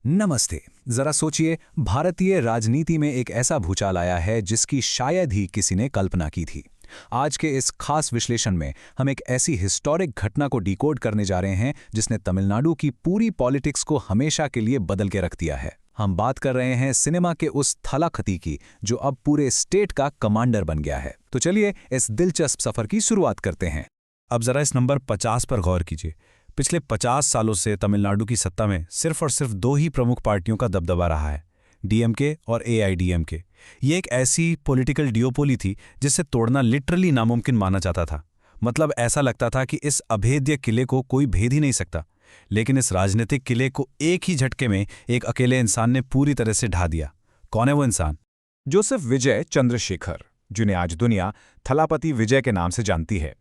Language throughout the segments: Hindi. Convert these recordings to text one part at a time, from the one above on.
नमस्ते। जरा सोचिए, भारतीय राजनीति में एक ऐसा भूचाल आया है जिसकी शायद ही किसी ने कल्पना की थी। आज के इस खास विश्लेषण में हम एक ऐसी हिस्टोरिक घटना को डिकोड करने जा रहे हैं जिसने तमिलनाडु की पूरी पॉलिटिक्स को हमेशा के लिए बदल के रख दिया है। हम बात कर रहे हैं सिनेमा के उस थलाखती की जो अब पूरे स्टेट का कमांडर बन गया है। तो चलिए इस दिलचस्प सफर की शुरुआत करते हैं। अब जरा इस नंबर 50 पर गौर कीजिए। पिछले 50 सालों से तमिलनाडु की सत्ता में सिर्फ और सिर्फ दो ही प्रमुख पार्टियों का दबदबा रहा है, डीएमके और एआईडीएमके। ये एक ऐसी पॉलिटिकल डियोपोली थी जिसे तोड़ना लिटरली नामुमकिन माना जाता था। मतलब ऐसा लगता था कि इस अभेद्य किले को कोई भेद ही नहीं सकता। लेकिन इस राजनीतिक किले को एक ही झटके में एक अकेले इंसान ने पूरी तरह से ढा दिया। कौन है वो इंसान? जोसेफ विजय चंद्रशेखर, जिन्हें आज दुनिया थलापति विजय के नाम से जानती है।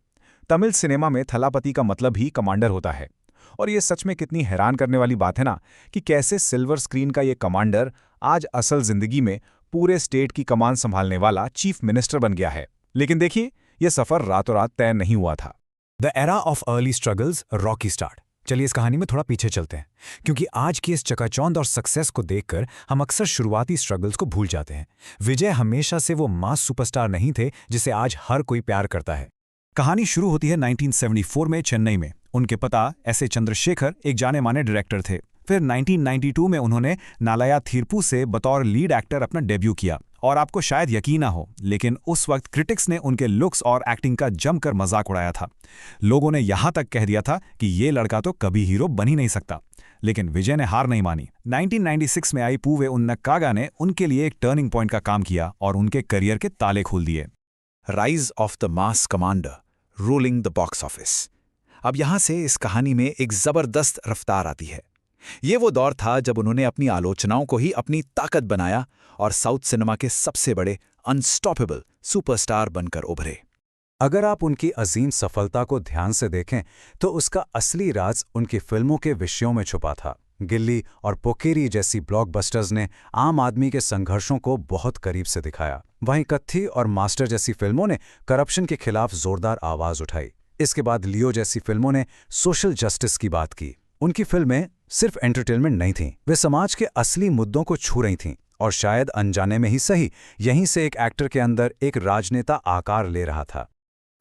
तमिल सिनेमा में थलापति का मतलब ही कमांडर होता है। और ये सच में कितनी हैरान करने वाली बात है ना कि कैसे सिल्वर स्क्रीन का ये कमांडर आज असल जिंदगी में पूरे स्टेट की कमान संभालने वाला चीफ मिनिस्टर बन गया है। लेकिन देखिए, ये सफर रातों रात तय नहीं हुआ था। The era of early struggles, Rocky start. चलिए इस कहानी में थोड़ा पीछे चलते हैं, क्योंकि आज की इस चकाचौंध और सक्सेस को देखकर हम अक्सर शुरुआती स्ट्रगल्स को भूल जाते हैं। विजय हमेशा से वो मास सुपरस्टार नहीं थे जिसे आज हर कोई प्यार करता है। कहानी शुरू होती है 1974 में चेन्नई में। उनके पिता एस.ए. चंद्रशेखर एक जाने माने डायरेक्टर थे। फिर 1992 में उन्होंने नालाया थीरपू से बतौर लीड एक्टर अपना डेब्यू किया। और आपको शायद यकीन ना हो, लेकिन उस वक्त क्रिटिक्स ने उनके लुक्स और एक्टिंग का जमकर मजाक उड़ाया था। लोगों ने यहां तक कह दिया था कि ये लड़का तो कभी हीरो बन ही नहीं सकता। लेकिन विजय ने हार नहीं मानी। 1996 में आई पूवे उन्नकागा ने उनके लिए एक टर्निंग पॉइंट का काम किया और उनके करियर के ताले खोल दिए। Rise of the mass commander, ruling the box office. अब यहां से इस कहानी में एक जबरदस्त रफ्तार आती है। ये वो दौर था जब उन्होंने अपनी आलोचनाओं को ही अपनी ताकत बनाया और साउथ सिनेमा के सबसे बड़े अनस्टॉपेबल सुपरस्टार बनकर उभरे। अगर आप उनकी अजीम सफलता को ध्यान से देखें तो उसका असली राज उनकी फिल्मों के विषयों में छुपा था। गिल्ली और पोकेरी जैसी ब्लॉकबस्टर्स ने आम आदमी के संघर्षों को बहुत करीब से दिखाया। वहीं कत्थी और मास्टर जैसी फिल्मों ने करप्शन के खिलाफ जोरदार आवाज उठाई। इसके बाद लियो जैसी फिल्मों ने सोशल जस्टिस की बात की। उनकी फिल्में सिर्फ एंटरटेनमेंट नहीं थीं, वे समाज के असली मुद्दों को छू रही थीं। और शायद अनजाने में ही सही, यहीं से एक एक्टर के अंदर एक राजनेता आकार ले रहा था।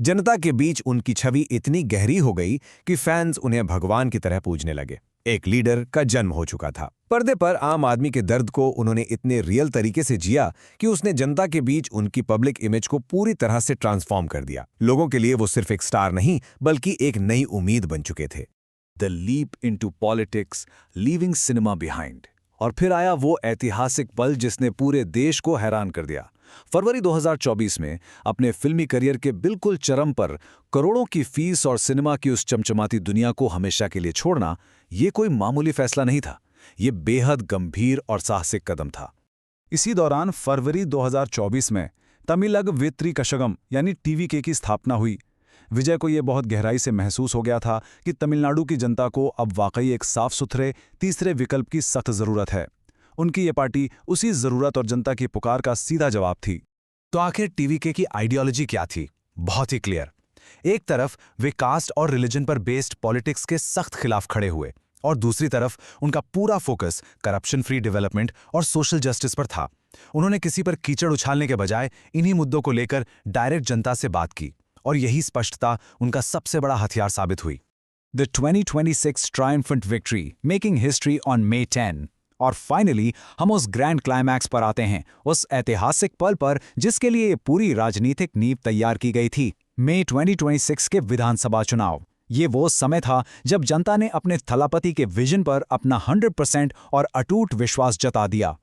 जनता के बीच उनकी छवि इतनी गहरी हो गई कि फैंस उन्हें भगवान की तरह पूजने लगे। एक लीडर का जन्म हो चुका था। पर्दे पर आम आदमी के दर्द को उन्होंने इतने रियल तरीके से जिया कि उसने जनता के बीच उनकी पब्लिक इमेज को पूरी तरह से ट्रांसफॉर्म कर दिया। लोगों के लिए वो सिर्फ एक स्टार नहीं, बल्कि एक नई उम्मीद बन चुके थे। The leap into politics, leaving cinema behind. और फिर आया वो ऐतिहासिक पल जिसने पूरे देश को हैरान कर दिया। फरवरी 2024 में अपने फिल्मी करियर के बिल्कुल चरम पर करोड़ों की फीस और सिनेमा की उस चमचमाती दुनिया को हमेशा के लिए छोड़ना, ये कोई मामूली फैसला नहीं था। ये बेहद गंभीर और साहसिक कदम था। इसी दौरान फरवरी 2024 में तमिलग वेत्री कशगम यानी टीवीके की स्थापना हुई। विजय को यह बहुत गहराई से महसूस हो गया था कि तमिलनाडु की जनता को अब वाकई एक साफ सुथरे तीसरे विकल्प की सख्त जरूरत है। उनकी ये पार्टी उसी जरूरत और जनता की पुकार का सीधा जवाब थी। तो आखिर टीवीके की आइडियोलॉजी क्या थी? बहुत ही क्लियर। एक तरफ वे कास्ट और रिलीजन पर बेस्ड पॉलिटिक्स के सख्त खिलाफ खड़े हुए और दूसरी तरफ उनका पूरा फोकस करप्शन फ्री डेवलपमेंट और सोशल जस्टिस पर था। उन्होंने किसी पर कीचड़ उछालने के बजाय इन्हीं मुद्दों को लेकर डायरेक्ट जनता से बात की और यही स्पष्टता उनका सबसे बड़ा हथियार साबित हुई। The 2026 triumphant victory, making history on May 10। और फाइनली हम उस ग्रैंड क्लाइमैक्स पर आते हैं, उस ऐतिहासिक पल पर जिसके लिए पूरी राजनीतिक नींव तैयार की गई थी। मई 2026 के विधानसभा चुनाव। ये वो समय था जब जनता ने अपने थलापति के विजन पर अपना 100% और अटूट विश्वास जता दिया।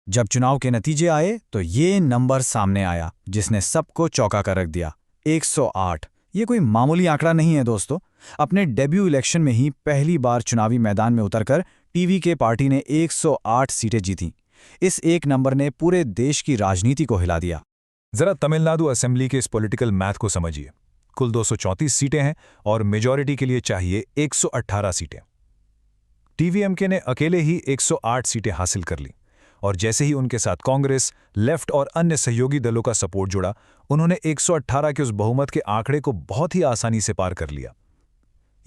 जब चुनाव के नतीजे आए तो ये नंबर सामने आया जिसने सबको चौंका कर रख दिया। 108। ये कोई मामूली आंकड़ा नहीं है दोस्तों। अपने डेब्यू इलेक्शन में ही पहली बार चुनावी मैदान में उतरकर टीवीके पार्टी ने 108 सीटें जीतीं। इस एक नंबर ने पूरे देश की राजनीति को हिला दिया। जरा तमिलनाडु असेंबली के इस पॉलिटिकल मैथ को समझिए। कुल 234 सीटें हैं और मेजॉरिटी के लिए चाहिए 118 सीटें। टीवीएमके ने अकेले ही 108 सीटें हासिल कर ली और जैसे ही उनके साथ कांग्रेस, लेफ्ट और अन्य सहयोगी दलों का सपोर्ट जुड़ा, उन्होंने 118 के उस बहुमत के आंकड़े को बहुत ही आसानी से पार कर लिया।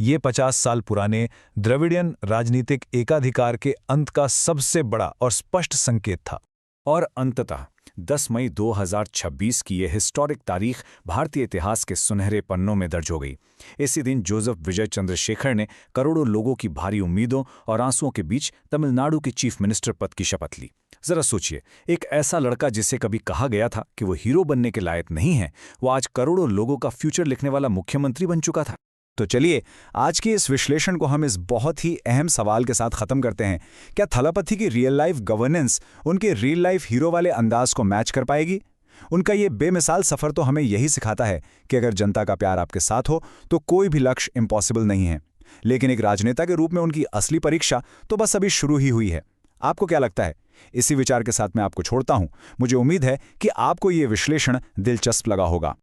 ये 50 साल पुराने द्रविडियन राजनीतिक एकाधिकार के अंत का सबसे बड़ा और स्पष्ट संकेत था। और अंततः 10 मई 2026 की यह हिस्टोरिक तारीख भारतीय इतिहास के सुनहरे पन्नों में दर्ज हो गई। इसी दिन जोसेफ विजय चंद्रशेखर ने करोड़ों लोगों की भारी उम्मीदों और आंसुओं के बीच तमिलनाडु के चीफ मिनिस्टर पद की शपथ ली। जरा सोचिए, एक ऐसा लड़का जिसे कभी कहा गया था कि वो हीरो बनने के लायक नहीं है, वो आज करोड़ों लोगों का फ्यूचर लिखने वाला मुख्यमंत्री बन चुका था। तो चलिए आज के इस विश्लेषण को हम इस बहुत ही अहम सवाल के साथ खत्म करते हैं। क्या थलापति की रियल लाइफ गवर्नेंस उनके रियल लाइफ हीरो वाले अंदाज को मैच कर पाएगी? उनका ये बेमिसाल सफर तो हमें यही सिखाता है कि अगर जनता का प्यार आपके साथ हो तो कोई भी लक्ष्य इम्पॉसिबल नहीं है। लेकिन एक राजनेता के रूप में उनकी असली परीक्षा तो बस अभी शुरू ही हुई है। आपको क्या लगता है? इसी विचार के साथ मैं आपको छोड़ता हूं। मुझे उम्मीद है कि आपको ये विश्लेषण दिलचस्प लगा होगा।